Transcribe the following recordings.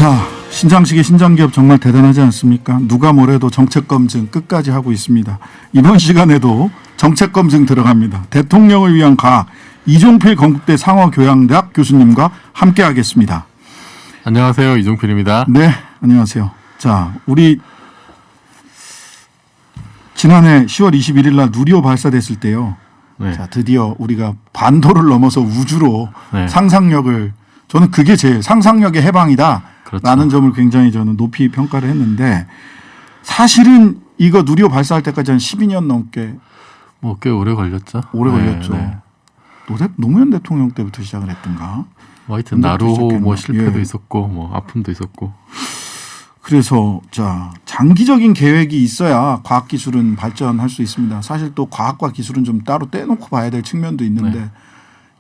자, 신장식의 신장기업 정말 대단하지 않습니까? 누가 뭐래도 정책검증 끝까지 하고 있습니다. 이번 시간에도 정책검증 들어갑니다. 대통령을 위한 과학, 이종필 건국대 상어교양대학 교수님과 함께하겠습니다. 안녕하세요. 이종필입니다. 네, 안녕하세요. 자, 우리 지난해 10월 21일 날 누리호 발사됐을 때요. 네. 자, 드디어 우리가 반도를 넘어서 우주로 네. 상상력을, 저는 그게 제 상상력의 해방이다. 그렇죠. 라는 점을 굉장히 저는 높이 평가를 했는데, 사실은 이거 누리호 발사할 때까지 한 12년 넘게 뭐 꽤 오래 걸렸죠. 오래 네, 걸렸죠. 네. 노무현 대통령 때부터 시작을 했던가. 뭐 하여튼 나루호 뭐 실패도 예. 있었고 뭐 아픔도 있었고. 그래서 자, 장기적인 계획이 있어야 과학기술은 발전할 수 있습니다. 사실 또 과학과 기술은 좀 따로 떼놓고 봐야 될 측면도 있는데, 네.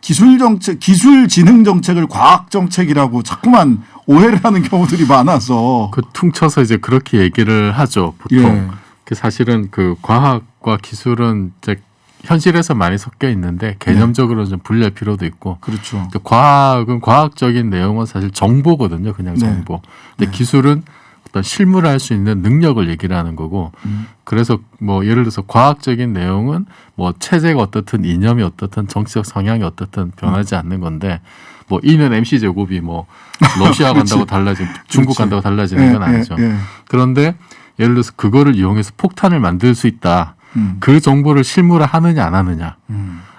기술정책, 기술진흥정책을 과학정책이라고 자꾸만 오해를 하는 경우들이 많아서. 그 퉁쳐서 이제 그렇게 얘기를 하죠. 보통. 예. 그 사실은 그 과학과 기술은 이제 현실에서 많이 섞여 있는데 개념적으로 좀 분리할 필요도 있고. 그렇죠. 그 과학은 과학적인 내용은 사실 정보거든요. 그냥 정보. 근데 네. 기술은 어떤 실무를 할 수 있는 능력을 얘기를 하는 거고. 그래서 뭐 예를 들어서 과학적인 내용은 뭐 체제가 어떻든 이념이 어떻든 정치적 성향이 어떻든 변하지 않는 건데, 뭐 이는 MC 제곱이 뭐 러시아 간다고 달라지고 중국 간다고 달라지는 건 아니죠. 그런데 예를 들어서 그거를 이용해서 폭탄을 만들 수 있다. 그 정보를 실무를 하느냐 안 하느냐.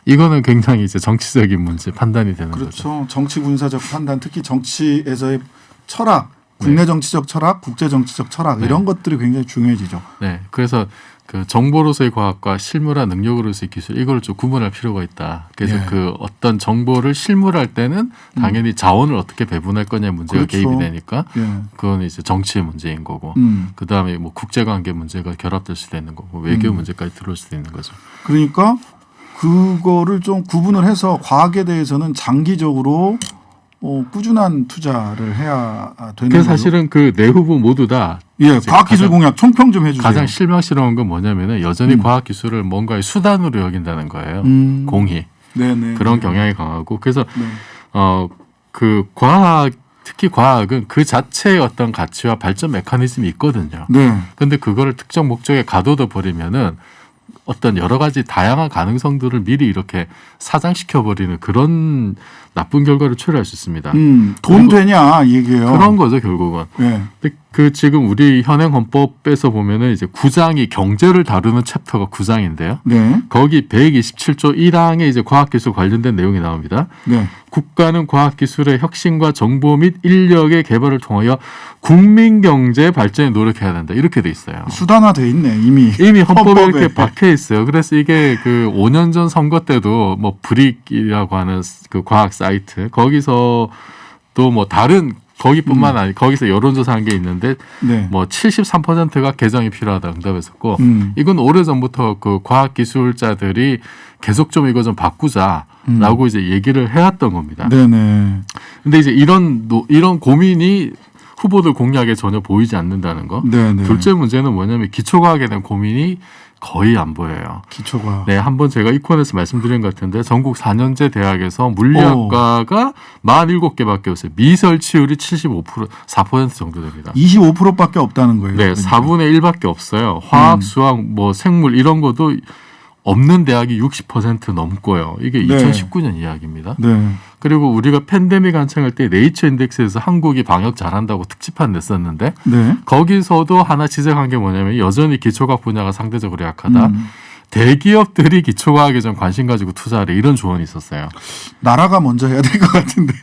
이거는 굉장히 이제 정치적인 문제 판단이 되는 거죠. 그렇죠. 정치 군사적 판단, 특히 정치에서의 철학, 국내 정치적 철학, 국제 정치적 철학, 네. 이런 것들이 굉장히 중요해지죠. 네, 그래서 그 정보로서의 과학과 실무라 능력으로서의 기술, 이걸 좀 구분할 필요가 있다. 그래서 네. 그 어떤 정보를 실무를 할 때는 당연히 자원을 어떻게 배분할 거냐 문제가 그렇죠. 개입이 되니까 예. 그건 이제 정치의 문제인 거고, 그 다음에 뭐 국제관계 문제가 결합될 수도 있는 거고, 외교 문제까지 들어올 수도 있는 거죠. 그러니까 그거를 좀 구분을 해서 과학에 대해서는 장기적으로 꾸준한 투자를 해야 되는 그래서 거죠. 사실은 그 네 후보 모두 다 예, 이제 과학기술 공약 총평 좀 해주세요. 가장 실망스러운 건 뭐냐면은 여전히 과학기술을 뭔가의 수단으로 여긴다는 거예요. 공히. 네네. 그런 경향이 강하고, 그래서 네. 그 과학, 특히 과학은 그 자체의 어떤 가치와 발전 메커니즘이 있거든요. 네. 근데 그거를 특정 목적에 가둬둬 버리면은 어떤 여러 가지 다양한 가능성들을 미리 이렇게 사장시켜 버리는 그런 나쁜 결과를 초래할 수 있습니다. 돈 되냐 이 얘기예요. 그런 거죠, 결국은. 네. 근데 그 지금 우리 현행 헌법에서 보면은 이제 9장이 경제를 다루는 챕터가 9장인데요. 네. 거기 127조 1항에 이제 과학기술 관련된 내용이 나옵니다. 네. 국가는 과학기술의 혁신과 정보 및 인력의 개발을 통하여 국민경제 발전에 노력해야 된다. 이렇게 돼 있어요. 수단화돼 있네 이미. 이미 헌법에 헌법에. 이렇게 박혀 있어요. 그래서 이게 그 5년 전 선거 때도 뭐 브릭이라고 하는 그 과학 사이트, 거기서 또 뭐 다른 거기뿐만 아니고 거기서 여론조사한 게 있는데 네. 뭐 73%가 개정이 필요하다 응답했었고, 이건 오래전부터 그 과학기술자들이 계속 좀 이거 좀 바꾸자라고 이제 얘기를 해왔던 겁니다. 네네. 근데 이제 이런 고민이 후보들 공약에 전혀 보이지 않는다는 거. 네네. 둘째 문제는 뭐냐면 기초과학에 대한 고민이 거의 안 보여요. 기초과학. 네, 한번 제가 이 코너에서 말씀드린 것 같은데 전국 4년제 대학에서 물리학과가 47개밖에 없어요. 미설치율이 4% 정도 됩니다. 25%밖에 없다는 거예요. 네, 그러니까. 4분의 1밖에 없어요. 화학, 수학, 뭐 생물 이런 것도 없는 대학이 60% 넘고요. 이게 네. 2019년 이야기입니다. 네. 그리고 우리가 팬데믹 한창할 때 네이처 인덱스에서 한국이 방역 잘한다고 특집판 냈었는데 네. 거기서도 하나 지적한 게 뭐냐면 여전히 기초과학 분야가 상대적으로 약하다. 대기업들이 기초과학에 좀 관심 가지고 투자하래, 이런 조언이 있었어요. 나라가 먼저 해야 될 것 같은데.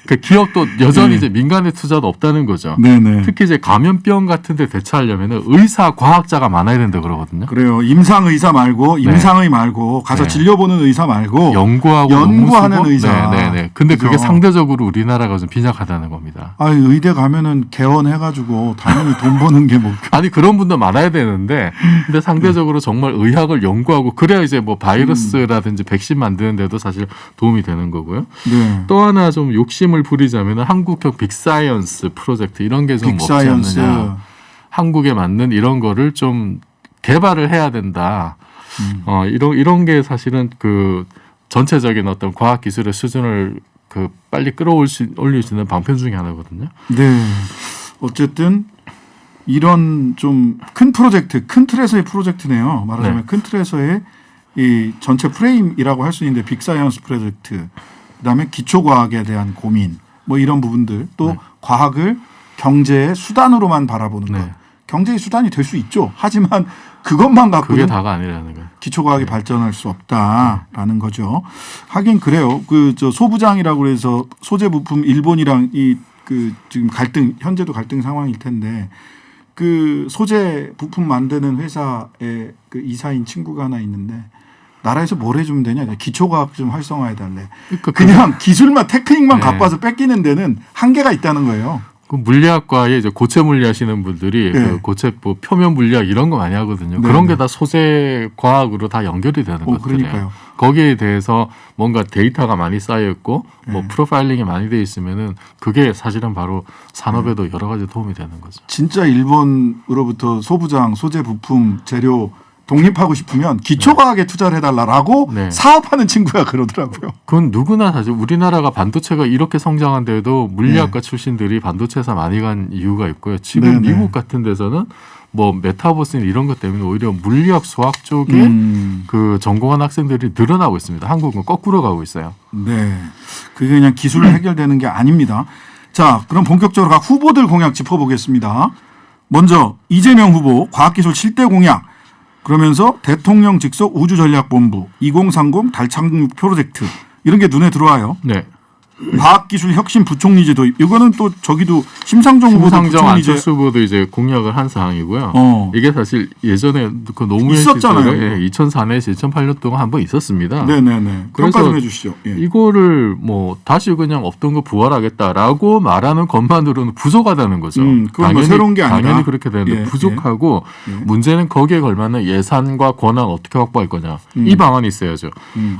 그 기업도 여전히 네. 이제 민간의 투자도 없다는 거죠. 네네. 특히 이제 감염병 같은 데 대처하려면 의사, 과학자가 많아야 된다 그러거든요. 그래요. 임상 의사 말고 임상의 말고 가서 네. 진료보는 의사 말고 연구하고 연구하는 논문 쓰고. 의사. 네네. 근데 그게 그죠? 상대적으로 우리나라가 좀 빈약하다는 겁니다. 아, 의대 가면은 개원해가지고 당연히 돈 버는 게 목표. 아니 그런 분도 많아야 되는데, 근데 상대적으로 정말 의학을 연구하고 그래야 이제 뭐 바이러스라든지 백신 만드는 데도 사실 도움이 되는 거고요. 네. 또 하나 좀 욕심을 부리자면 한국형 빅사이언스 프로젝트 이런 게 좀 없지 빅사이언스. 않느냐. 한국에 맞는 이런 거를 좀 개발을 해야 된다. 이런 게 사실은 그 전체적인 어떤 과학 기술의 수준을 그 빨리 끌어올릴 수 있는 방편 중에 하나거든요. 네. 어쨌든 이런 좀 큰 프로젝트, 큰 틀에서의 프로젝트네요. 말하자면 네. 큰 틀에서의 이 전체 프레임이라고 할 수 있는데 빅사이언스 프로젝트, 그다음에 기초과학에 대한 고민, 뭐 이런 부분들, 또 네. 과학을 경제의 수단으로만 바라보는 네. 것. 경제의 수단이 될 수 있죠. 하지만 그것만 그게 갖고는 다가 아니라는 거예요. 기초과학이 발전할 수 없다라는 거죠. 하긴 그래요. 그 저 소부장이라고 그래서 소재 부품 일본이랑 이 그 지금 갈등, 현재도 갈등 상황일 텐데, 그 소재 부품 만드는 회사의 그 이사인 친구가 하나 있는데, 나라에서 뭘 해주면 되냐? 기초과학 좀 활성화해 달래. 그러니까 그냥 기술만 테크닉만 네. 갖고 와서 뺏기는 데는 한계가 있다는 거예요. 그 물리학과에 이제 고체 물리 하시는 분들이 네. 그 고체 뭐 표면 물리학 이런 거 많이 하거든요. 네, 그런 네. 게 다 소재 과학으로 다 연결이 되는 것들이에요. 그러니까요. 거기에 대해서 뭔가 데이터가 많이 쌓여 있고 뭐 네. 프로파일링이 많이 돼 있으면은 그게 사실은 바로 산업에도 여러 가지 도움이 되는 거죠. 진짜 일본으로부터 소부장, 소재 부품, 재료 독립하고 싶으면 기초과학에 투자를 해달라라고 네. 사업하는 친구가 그러더라고요. 그건 누구나 사실 우리나라가 반도체가 이렇게 성장한데도 물리학과 출신들이 반도체에서 많이 간 이유가 있고요. 지금 네, 네. 미국 같은 데서는 뭐 메타버스나 이런 것 때문에 오히려 물리학, 수학 쪽에 그 전공한 학생들이 늘어나고 있습니다. 한국은 거꾸로 가고 있어요. 네. 그게 그냥 기술로 해결되는 게 아닙니다. 자, 그럼 본격적으로 각 후보들 공약 짚어보겠습니다. 먼저 이재명 후보 과학기술 7대 공약, 그러면서 대통령 직속 우주전략본부 2030 달 착륙 프로젝트, 이런 게 눈에 들어와요. 네. 과학기술 혁신 부총리제 도입, 이거는 또 저기도 심상정 후보도 심상정 부총리제. 안철수 후보도 이제 공약을 한 사항이고요. 어. 이게 사실 예전에 그 노무현 있었잖아요. 시절에 2004년에서 2008년 동안 한번 있었습니다. 네네네. 그래서 평가 좀 해주시죠. 예. 이거를 뭐 다시 그냥 없던 거 부활하겠다라고 말하는 것만으로는 부족하다는 거죠. 그건 뭐 새로운 게 아니다. 당연히 그렇게 되는데 예, 부족하고 예. 문제는 거기에 걸맞는 예산과 권한 어떻게 확보할 거냐. 이 방안이 있어야죠.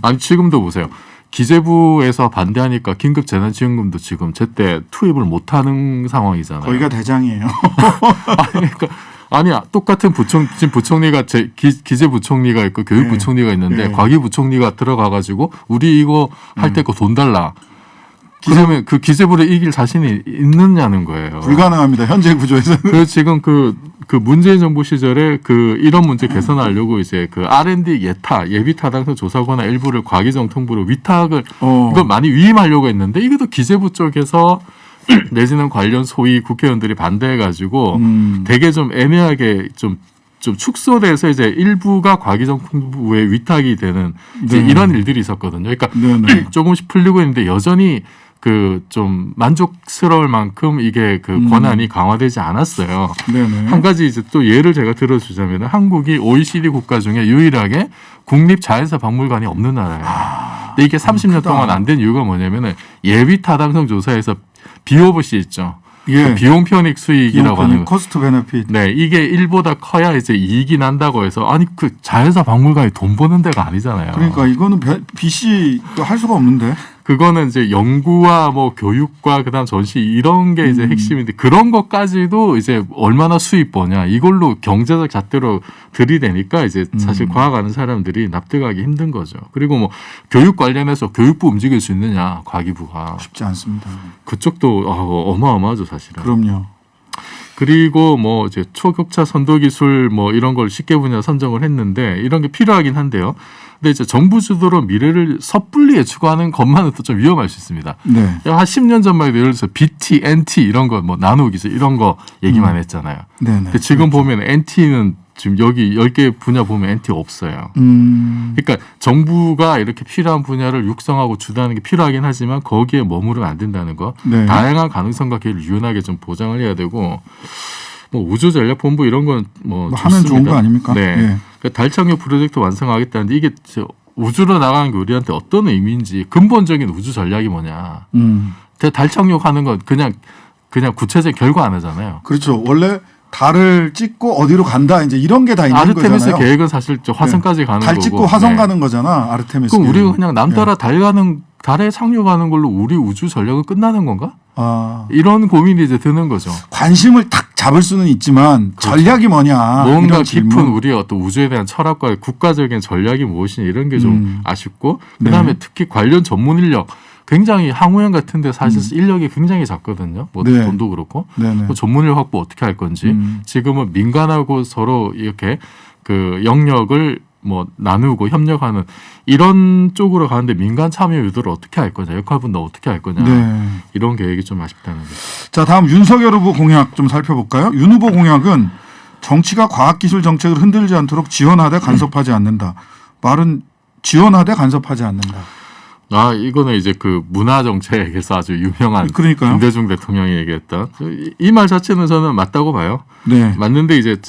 아니 지금도 보세요. 기재부에서 반대하니까 긴급 재난지원금도 지금 제때 투입을 못하는 상황이잖아요. 거기가 대장이에요. 그러니까 아니야 똑같은 지금 부총리가 기재부총리가 있고 교육부총리가 있는데 네. 과기부총리가 들어가가지고 우리 이거 할 때 거 돈 달라. 그러면 그 기재부를 이길 자신이 있느냐는 거예요. 불가능합니다. 현재 구조에서는. 그 지금 그 문재인 정부 시절에 그 이런 문제 개선하려고 이제 그 R&D 예비 타당성 조사관의 일부를 과기정통부로 위탁을 이걸 많이 위임하려고 했는데 이것도 기재부 쪽에서 내지는 관련 소위 국회의원들이 반대해가지고 되게 좀 애매하게 좀 축소돼서 이제 일부가 과기정통부에 위탁이 되는 이제 네. 이런 일들이 있었거든요. 그러니까 네네. 조금씩 풀리고 있는데 여전히 그 좀 만족스러울 만큼 이게 그 권한이 강화되지 않았어요. 네네. 한 가지 이제 또 예를 제가 들어주자면 한국이 OECD 국가 중에 유일하게 국립 자연사 박물관이 없는 나라예요. 근데 이게 30년 크다. 동안 안 된 이유가 뭐냐면은 예비 타당성 조사에서 BOC 있죠. 예. 그 비용 편익 수익이라고 하는 거. 코스트 베네핏. 네, 이게 1보다 커야 이제 이익이 난다고 해서 아니 그 자연사 박물관이 돈 버는 데가 아니잖아요. 그러니까 이거는 빚이 할 수가 없는데. 그거는 이제 연구와 뭐 교육과 그다음 전시 이런 게 이제 핵심인데 그런 것까지도 이제 얼마나 수입 버냐 이걸로 경제적 잣대로 들이대니까 이제 사실 과학하는 사람들이 납득하기 힘든 거죠. 그리고 뭐 교육 관련해서 교육부 움직일 수 있느냐 과기부가 쉽지 않습니다. 그쪽도 어마어마하죠 사실은. 그럼요. 그리고 뭐 이제 초격차 선도 기술 뭐 이런 걸 쉽게 분야 선정을 했는데 이런 게 필요하긴 한데요. 근데 이제 정부 주도로 미래를 섣불리 예측하는 것만은 또 좀 위험할 수 있습니다. 네. 한 10년 전만 해도 예를 들어서 BT, NT 이런 거 뭐 나노 기술 이런 거 얘기만 했잖아요. 네네. 근데 지금 보면 NT는 지금 여기 10개 분야 보면 NT 없어요. 그러니까 정부가 이렇게 필요한 분야를 육성하고 주도하는 게 필요하긴 하지만 거기에 머무르면 안 된다는 거. 네. 다양한 가능성과 기회를 유연하게 좀 보장을 해야 되고 뭐 우주전략본부 이런 건 뭐 하면 좋은 거 아닙니까? 네. 예. 그러니까 달 착륙 프로젝트 완성하겠다는데 이게 우주로 나가는 게 우리한테 어떤 의미인지 근본적인 우주 전략이 뭐냐. 달 착륙하는 건 그냥 구체적 결과 안 하잖아요. 그렇죠. 원래 달을 찍고 어디로 간다 이제 이런 게 다 있는 아르테미스 거잖아요. 계획은 사실 저 화성까지 가는 달 거고. 찍고 화성 네. 가는 거잖아. 아르테미스. 그럼 우리가 계획은. 그냥 남따라 달에 착륙하는 걸로 우리 우주 전략은 끝나는 건가? 아, 이런 고민이 이제 드는 거죠. 관심을 탁 잡을 수는 있지만 전략이 뭐냐. 뭔가 이런 깊은 질문. 우리의 어떤 우주에 대한 철학과 국가적인 전략이 무엇이냐 이런 게 좀 아쉽고 그다음에 네. 특히 관련 전문 인력 굉장히 항우연 같은데 사실 인력이 굉장히 작거든요. 뭐 네. 돈도 그렇고 네네. 뭐 전문인력 확보 어떻게 할 건지 지금은 민간하고 서로 이렇게 그 영역을 뭐 나누고 협력하는 이런 쪽으로 가는데 민간 참여 유도를 어떻게 할 거냐, 역할 분담 어떻게 할 거냐 네. 이런 계획이 좀 아쉽다는 거죠. 자, 다음 윤석열 후보 공약 좀 살펴볼까요? 윤 후보 공약은 정치가 과학기술 정책을 흔들지 않도록 지원하되 간섭하지 않는다. 말은 지원하되 간섭하지 않는다. 아, 이거는 이제 그 문화 정책에서 아주 유명한 그러니까요. 김대중 대통령이 얘기했던 이 말 자체는 저는 맞다고 봐요. 네. 맞는데 이제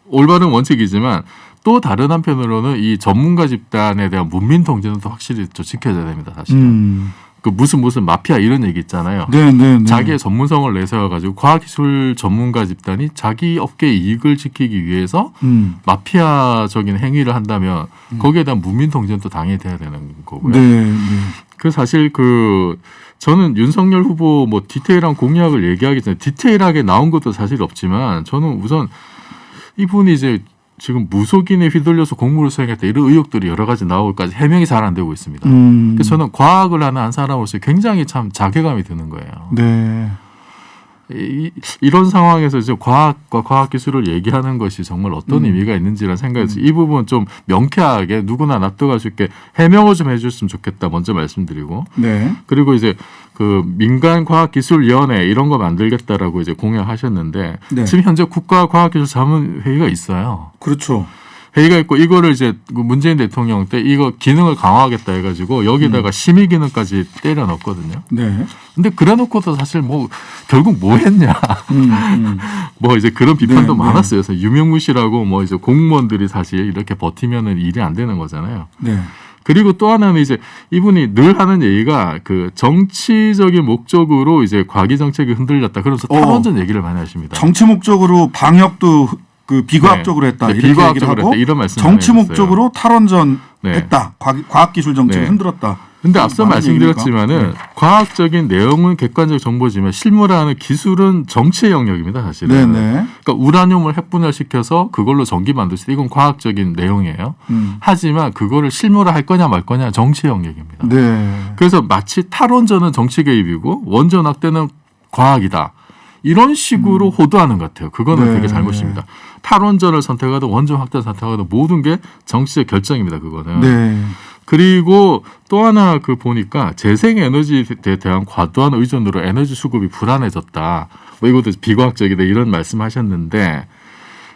올바른 원칙이지만 또 다른 한편으로는 이 전문가 집단에 대한 문민 통제는 또 확실히 좀 지켜져야 됩니다. 사실은 그 무슨 마피아 이런 얘기 있잖아요. 네, 네, 네. 자기의 전문성을 내세워 가지고 과학기술 전문가 집단이 자기 업계 이익을 지키기 위해서 마피아적인 행위를 한다면 거기에 대한 문민 통제는 또 당연히 돼야 되는 거고요. 네, 네. 그 사실 그 저는 윤석열 후보 뭐 디테일한 공약을 얘기하기 전에 디테일하게 나온 것도 사실 없지만 저는 우선 이분이 이제 지금 무속인에 휘둘려서 공무를 수행했다 이런 의혹들이 여러 가지 나오기까지 해명이 잘 안 되고 있습니다. 그래서 저는 과학을 하는 한 사람으로서 굉장히 참 자괴감이 드는 거예요. 네. 이런 상황에서 이제 과학과 과학기술을 얘기하는 것이 정말 어떤 의미가 있는지라는 생각에서 이 부분 좀 명쾌하게 누구나 납득할 수 있게 해명을 좀 해줬으면 좋겠다 먼저 말씀드리고 네. 그리고 이제 그 민간과학기술위원회 이런 거 만들겠다라고 이제 공약하셨는데 네. 지금 현재 국가과학기술자문회의가 있어요. 그렇죠. 회의가 있고 이거를 이제 문재인 대통령 때 이거 기능을 강화하겠다 해가지고 여기다가 심의 기능까지 때려 넣었거든요. 네. 근데 그래놓고도 사실 뭐 결국 뭐 했냐. 뭐 이제 그런 비판도 네, 많았어요. 그래서 유명무실하고 뭐 이제 공무원들이 사실 이렇게 버티면은 일이 안 되는 거잖아요. 네. 그리고 또 하나는 이제 이분이 늘 하는 얘기가 그 정치적인 목적으로 이제 과기 정책이 흔들렸다. 그러면서 탈원전 얘기를 많이 하십니다. 정치 목적으로 방역도 그 비과학적으로 했다. 네, 이렇게 얘기를 비과학적으로 하고 했다. 이런 말씀 정치 많이 했어요. 목적으로 탈원전 네. 했다. 과학기술 정책을 네. 흔들었다. 근데 앞서 많은 말씀드렸지만은 얘기니까. 과학적인 내용은 객관적 정보지만 실무라는 기술은 정치의 영역입니다, 사실은. 네네. 그러니까 우라늄을 핵분열시켜서 그걸로 전기 만들 수 있다. 이건 과학적인 내용이에요. 하지만 그거를 실무로 할 거냐 말 거냐 정치의 영역입니다. 네. 그래서 마치 탈원전은 정치 개입이고 원전 확대는 과학이다. 이런 식으로 호도하는 것 같아요. 그거는 네. 되게 잘못입니다. 탈원전을 선택하든 원전 확대를 선택하든 모든 게 정치적 결정입니다. 그거는. 네. 그리고 또 하나 그 보니까 재생에너지에 대한 과도한 의존으로 에너지 수급이 불안해졌다. 뭐 이것도 비과학적이다 이런 말씀하셨는데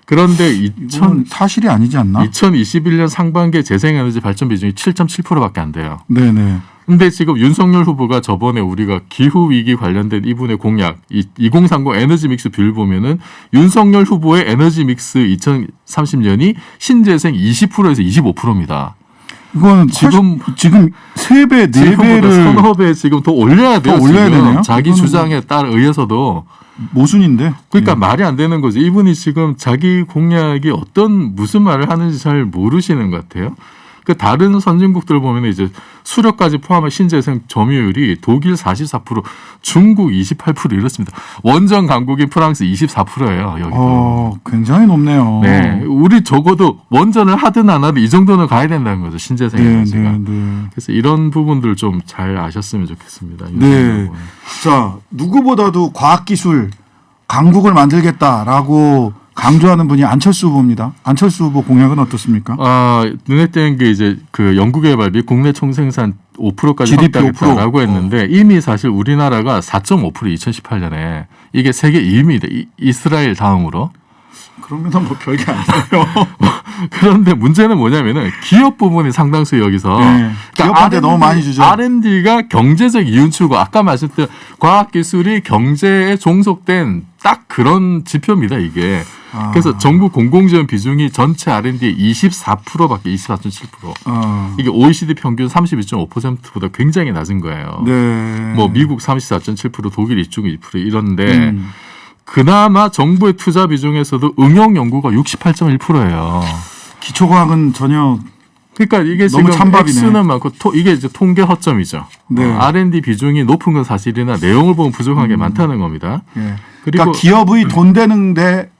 그런데 이건 사실이 아니지 않나? 2021년 상반기에 재생에너지 발전 비중이 7.7%밖에 안 돼요. 네네. 근데 지금 윤석열 후보가 저번에 우리가 기후 위기 관련된 이분의 공약 2030 에너지 믹스 비율 보면은 윤석열 후보의 에너지 믹스 2030년이 신재생 20%에서 25%입니다. 이거는 지금 3배, 4배를 서너 배 지금 더 올려야 돼요. 더 올려야 지금. 되네요? 자기 이거는 주장에 따라 의해서도 모순인데. 그러니까 네. 말이 안 되는 거죠. 이분이 지금 자기 공약이 무슨 말을 하는지 잘 모르시는 것 같아요. 그 다른 선진국들 보면 이제 수력까지 포함한 신재생 점유율이 독일 44%, 중국 28% 이렇습니다. 원전 강국인 프랑스 24%예요. 여기도. 굉장히 높네요. 네, 우리 적어도 원전을 하든 안 하든 이 정도는 가야 된다는 거죠. 신재생 에너지가. 네. 그래서 이런 부분들 좀 잘 아셨으면 좋겠습니다. 네. 자, 누구보다도 과학기술 강국을 만들겠다라고 강조하는 분이 안철수 후보입니다. 안철수 후보 공약은 어떻습니까? 눈에 띄는 게 이제 그 연구개발 및 국내 총생산 5%까지 GDP 확대하겠다라고 했는데 이미 사실 우리나라가 4.5% 2018년에 이게 세계 2위입니다. 이스라엘 다음으로. 그러면 뭐 별게 아니에요. 그런데 문제는 뭐냐면은 기업 부분이 상당수 여기서 네, 기업한테 너무 많이 주죠. R&D가 경제적 이윤출고 아까 말씀드린 과학기술이 경제에 종속된 딱 그런 지표입니다 이게. 그래서 정부 공공지원 비중이 전체 R&D의 24%밖에 24.7%. 이게 OECD 평균 32.5%보다 굉장히 낮은 거예요. 네. 뭐 미국 34.7%, 독일 이쪽 2% 이런데 그나마 정부의 투자 비중에서도 응용 연구가 68.1%예요. 기초과학은 전혀 그러니까 이게 너무 지금 찬밥이네. X는 많고 이게 이제 통계 허점이죠. 네. R&D 비중이 높은 건 사실이나 내용을 보면 부족한 게 많다는 겁니다. 예. 그리고 그러니까 기업의 돈 되는데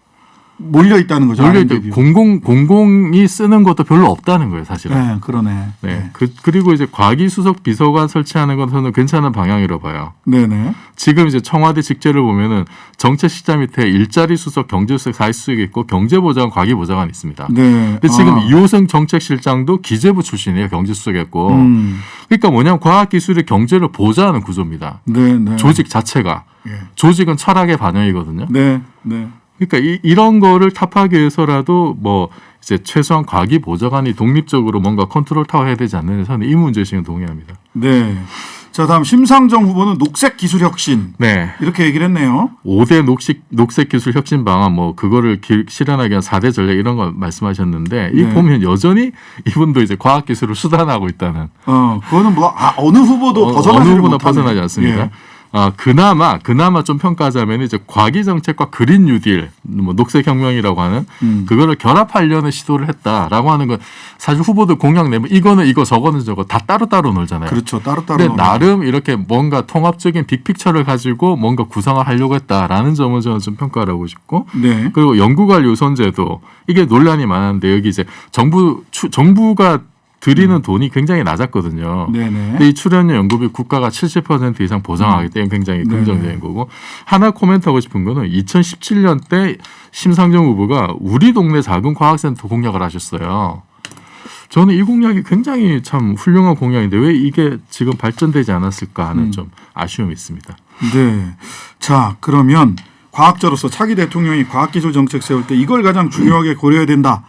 몰려 있다는 거죠. 원래 R&D. 공공이 쓰는 것도 별로 없다는 거예요, 사실은. 네, 그러네. 네. 네. 그리고 이제 과기수석 비서관 설치하는 것은 괜찮은 방향이라고 봐요. 네네. 지금 이제 청와대 직제를 보면은 정책 시장 밑에 일자리 수석, 경제수석, 사회수석이 있고 경제보좌관, 과기보좌관이 있습니다. 네. 근데 지금 이호성 정책실장도 기재부 출신이에요. 경제수석이었고. 그러니까 뭐냐면 과학기술이 경제를 보좌하는 구조입니다. 네. 조직 자체가. 예. 조직은 철학의 반영이거든요. 네. 네. 그러니까 이런 거를 타파하기 위해서라도 뭐 이제 최소한 과기보좌관이 독립적으로 뭔가 컨트롤 타워 해야 되지 않느냐 저는 이 문제의식은 동의합니다. 네. 자, 다음 심상정 후보는 녹색 기술 혁신. 네. 이렇게 얘기를 했네요. 5대 녹색 기술 혁신 방안 뭐 그거를 실현하기 위한 4대 전략 이런 거 말씀하셨는데 이 네. 보면 여전히 이분도 이제 과학 기술을 수단하고 있다는 그거는 뭐 어느 후보도 벗어나지 어느 후보나 벗어나지 않습니다. 예. 그나마 좀 평가하자면 이제 과기 정책과 그린 뉴딜, 뭐 녹색 혁명이라고 하는 그거를 결합하려는 시도를 했다라고 하는 건 사실 후보들 공약 내면 이거는 이거 저거는 저거 다 따로따로 놀잖아요. 그렇죠. 따로따로. 근데 나름 이렇게 뭔가 통합적인 빅픽처를 가지고 뭔가 구상을 하려고 했다라는 점을 저는 좀 평가를 하고 싶고 네. 그리고 연구관리 우선제도 이게 논란이 많았는데 여기 이제 정부가 들이는 돈이 굉장히 낮았거든요. 네네. 근데 이 출연료 연구비 국가가 70% 이상 보장하기 때문에 굉장히 긍정적인 거고 하나 코멘트하고 싶은 거는 2017년 때 심상정 후보가 우리 동네 작은 과학센터 공약을 하셨어요. 저는 이 공약이 굉장히 참 훌륭한 공약인데 왜 이게 지금 발전되지 않았을까 하는 좀 아쉬움이 있습니다. 네. 자, 그러면 과학자로서 차기 대통령이 과학기술 정책 세울 때 이걸 가장 중요하게 고려해야 된다.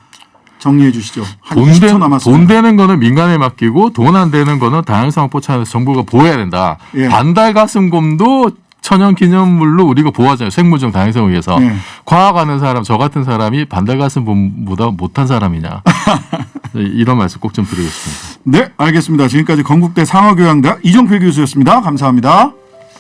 정리해 주시죠. 한 20초 남았습니다. 돈 되는 거는 민간에 맡기고 돈 안 되는 거는 다양성 확보차원에서 정부가 보호해야 된다. 예. 반달가슴곰도 천연기념물로 우리가 보호하잖아요. 생물종 다양성을 위해서. 예. 과학하는 사람, 저 같은 사람이 반달가슴곰보다 못한 사람이냐. 이런 말씀 꼭 좀 드리겠습니다. 네, 알겠습니다. 지금까지 건국대 상어교양대학 이종필 교수였습니다. 감사합니다.